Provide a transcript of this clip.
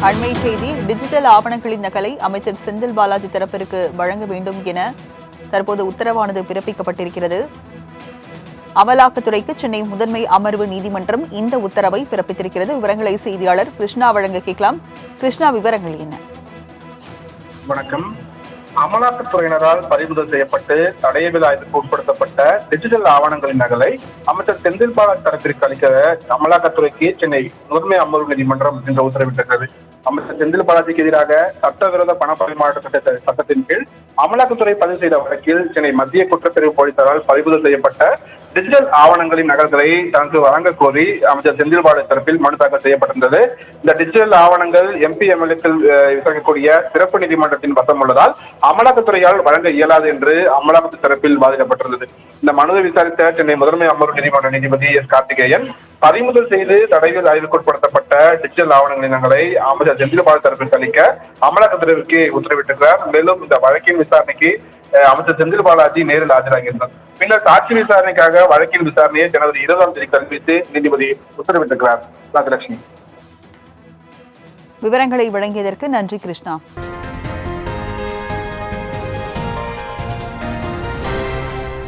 அண்மை செய்தி டிஜிட்டல் ஆவணங்களின் நகலை அமைச்சர் செந்தில் பாலாஜி தரப்பிற்கு வழங்க வேண்டும் என தற்போது உத்தரவானது பிறப்பிக்கப்பட்டிருக்கிறது. அமலாக்கத்துறைக்கு சென்னை முதன்மை அமர்வு நீதிமன்றம் இந்த உத்தரவை பிறப்பித்திருக்கிறது. விவரங்களை செய்தியாளர் கிருஷ்ணா வழங்க கேட்கலாம். கிருஷ்ணா, விவரங்கள் என்ன? வணக்கம். அமலாக்கத்துறையினரால் பறிமுதல் செய்யப்பட்டு தடயவியல் ஆய்வுக்கு உட்படுத்தப்பட்ட டிஜிட்டல் ஆவணங்களின் நகலை அமைச்சர் செந்தில் பாலாஜி தரப்பிற்கு அளிக்க அமலாக்கத்துறைக்கு சென்னை முதன்மை அமர்வு நீதிமன்றம் இன்று உத்தரவிட்டிருக்கிறது. அமைச்சர் செந்தில் பாலாஜிக்கு எதிராக சட்டவிரோத பண பரிமாற்ற சட்டத்தின் கீழ் அமலாக்கத்துறை பதிவு செய்த வழக்கில் சென்னை மத்திய குற்றப்பிரிவு போலீசாரால் பறிமுதல் செய்யப்பட்ட டிஜிட்டல் ஆவணங்களின் நகல்களை தனக்கு வழங்க கோரி அமைச்சர் செந்தில் பாலாஜி தரப்பில் மனு தாக்கல் செய்யப்பட்டிருந்தது. இந்த டிஜிட்டல் ஆவணங்கள் MP MLA-க்கள் விசாரிக்கக்கூடிய சிறப்பு நீதிமன்றத்தின் வசம் உள்ளதால் அமலாக்கத்துறையால் வழங்க இயலாது என்று அமலாக்கத்துறை தரப்பில் வாதிடப்பட்டிருந்தது. இந்த மனுவை விசாரித்த சென்னை முதன்மை அமர்வு நீதிமன்ற நீதிபதி S. கார்த்திகேயன் பறிமுதல் செய்து தடயவியல் ஆய்வுக்கு உட்படுத்தப்பட்ட டிஜிட்டல் ஆவணங்களின் நகலை அமைச்சர் செந்தில் பாலாஜி தரப்பிற்கு அளிக்க அமலாக்கத்துறைக்கு உத்தரவிட்டிருக்கிறார். மேலும் இந்த வழக்கின் விசாரணைக்கு அமைச்சர் செந்தில் பாலாஜி நேரில் ஆஜராகியிருந்தார். பின்னர் சாட்சி விசாரணைக்காக வழக்கின் விசாரணையை ஜனவரி 20ஆம் தேதி அறிவித்து நீதிபதி உத்தரவிட்டிருக்கிறார். ராஜலட்சுமி, விவரங்களை வழங்கியதற்கு நன்றி கிருஷ்ணா.